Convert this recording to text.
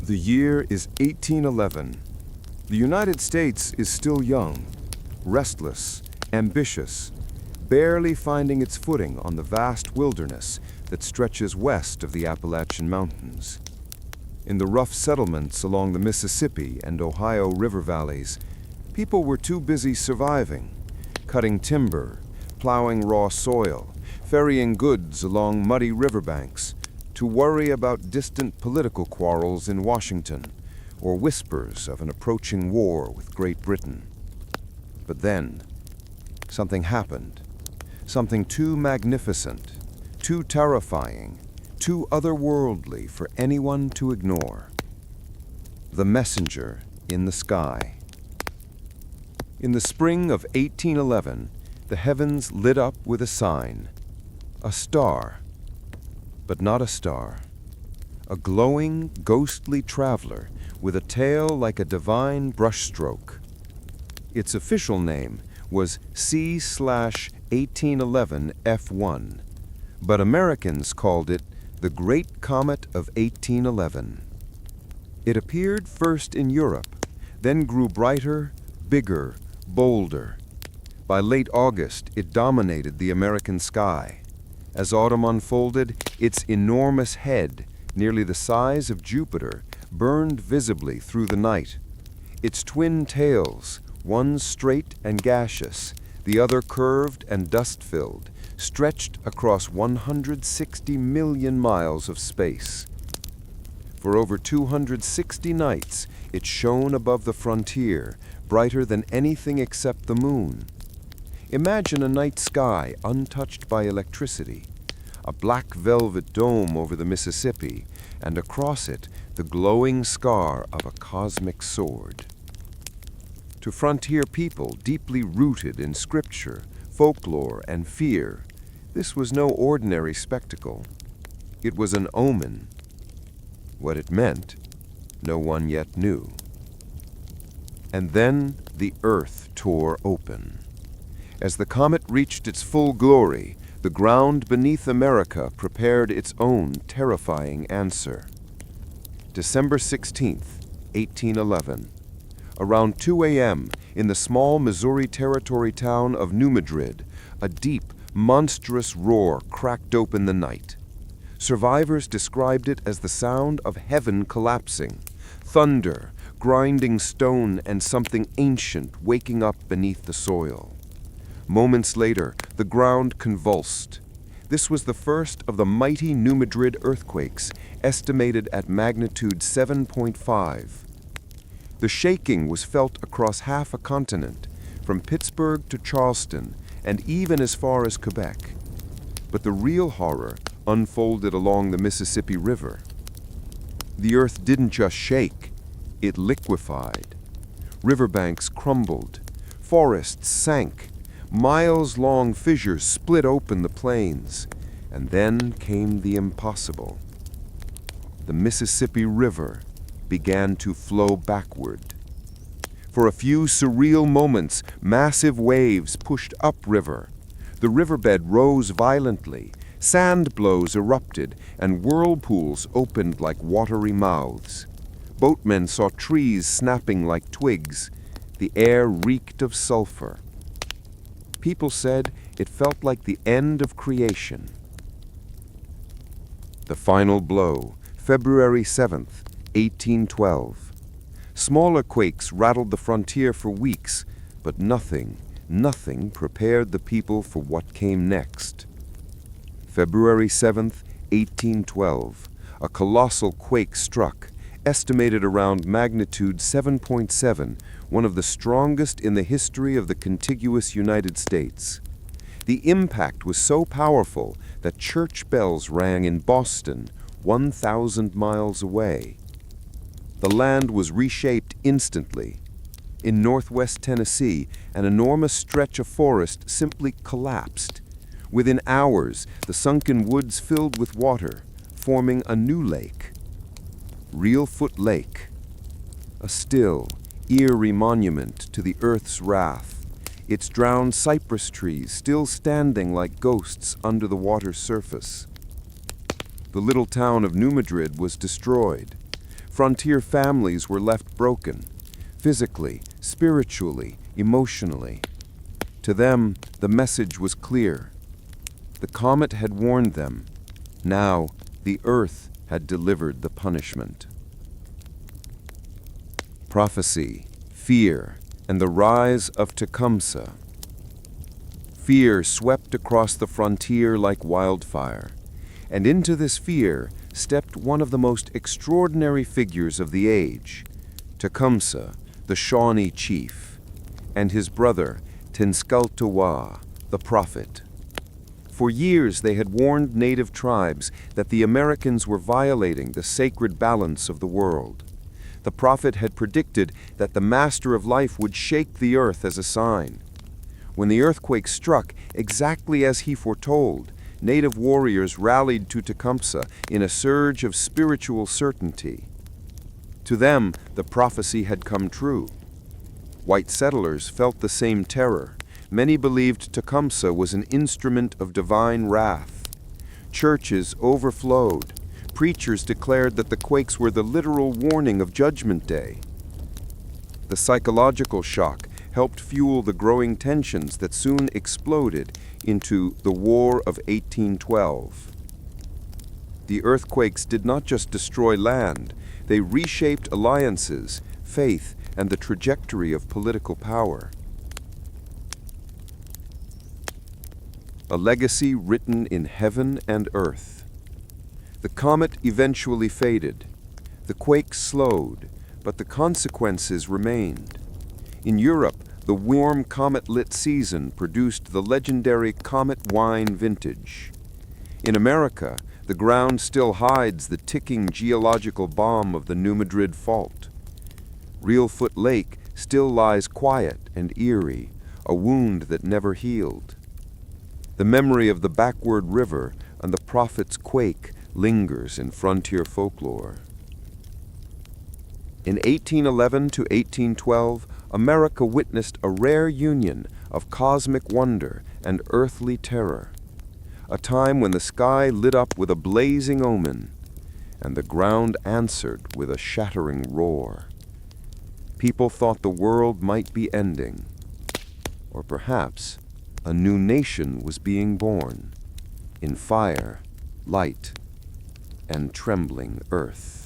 The year is 1811. The United States is still young, restless, ambitious, barely finding its footing on the vast wilderness that stretches west of the Appalachian Mountains. In the rough settlements along the Mississippi and Ohio river valleys, people were too busy surviving, cutting timber, plowing raw soil, ferrying goods along muddy riverbanks, to worry about distant political quarrels in Washington or whispers of an approaching war with Great Britain. But then, something happened. Something too magnificent, too terrifying, too otherworldly for anyone to ignore. The messenger in the sky. In the spring of 1811, the heavens lit up with a sign, a star, but not a star. A glowing, ghostly traveler with a tail like a divine brushstroke. Its official name was C/1811 F1, but Americans called it the Great Comet of 1811. It appeared first in Europe, then grew brighter, bigger, bolder. By late August, it dominated the American sky. As autumn unfolded, its enormous head, nearly the size of Jupiter, burned visibly through the night. Its twin tails, one straight and gaseous, the other curved and dust-filled, stretched across 160 million miles of space. For over 260 nights, it shone above the frontier, brighter than anything except the moon. Imagine a night sky untouched by electricity, a black velvet dome over the Mississippi, and across it the glowing scar of a cosmic sword. To frontier people deeply rooted in scripture, folklore, and fear, this was no ordinary spectacle. It was an omen. What it meant, no one yet knew. And then the earth tore open. As the comet reached its full glory, the ground beneath America prepared its own terrifying answer. December 16th, 1811. Around 2 a.m., in the small Missouri Territory town of New Madrid, a deep, monstrous roar cracked open the night. Survivors described it as the sound of heaven collapsing, thunder, grinding stone, and something ancient waking up beneath the soil. Moments later, the ground convulsed. This was the first of the mighty New Madrid earthquakes, estimated at magnitude 7.5. The shaking was felt across half a continent, from Pittsburgh to Charleston, and even as far as Quebec. But the real horror unfolded along the Mississippi River. The earth didn't just shake, it liquefied. Riverbanks crumbled, forests sank, miles-long fissures split open the plains, and then came the impossible. The Mississippi River began to flow backward. For a few surreal moments, massive waves pushed upriver. The riverbed rose violently, sand blows erupted, and whirlpools opened like watery mouths. Boatmen saw trees snapping like twigs. The air reeked of sulfur. People said it felt like the end of creation. The final blow, February 7th, 1812. Smaller quakes rattled the frontier for weeks, but nothing prepared the people for what came next. February 7th, 1812, a colossal quake struck, estimated around magnitude 7.7, one of the strongest in the history of the contiguous United States. The impact was so powerful that church bells rang in Boston, 1,000 miles away. The land was reshaped instantly. In northwest Tennessee, an enormous stretch of forest simply collapsed. Within hours, the sunken woods filled with water, forming a new lake. Reelfoot Lake, a still, eerie monument to the earth's wrath, its drowned cypress trees still standing like ghosts under the water's surface. The little town of New Madrid was destroyed. Frontier families were left broken, physically, spiritually, emotionally. To them, the message was clear. The comet had warned them. Now, the earth had delivered the punishment. Prophecy, fear, and the rise of Tecumseh. Fear swept across the frontier like wildfire, and into this fear stepped one of the most extraordinary figures of the age, Tecumseh, the Shawnee chief, and his brother, Tecumseh, the prophet. For years they had warned native tribes that the Americans were violating the sacred balance of the world. The prophet had predicted that the master of life would shake the earth as a sign. When the earthquake struck, exactly as he foretold, native warriors rallied to Tecumseh in a surge of spiritual certainty. To them, the prophecy had come true. White settlers felt the same terror. Many believed Tecumseh was an instrument of divine wrath. Churches overflowed. Preachers declared that the quakes were the literal warning of Judgment Day. The psychological shock helped fuel the growing tensions that soon exploded into the War of 1812. The earthquakes did not just destroy land, they reshaped alliances, faith, and the trajectory of political power. A legacy written in heaven and earth. The comet eventually faded. The quakes slowed, but the consequences remained. In Europe, the warm comet-lit season produced the legendary comet wine vintage. In America, the ground still hides the ticking geological bomb of the New Madrid Fault. Reelfoot Lake still lies quiet and eerie, a wound that never healed. The memory of the backward river and the prophet's quake lingers in frontier folklore. In 1811 to 1812, America witnessed a rare union of cosmic wonder and earthly terror, a time when the sky lit up with a blazing omen, and the ground answered with a shattering roar. People thought the world might be ending, or perhaps a new nation was being born in fire, light, and trembling earth.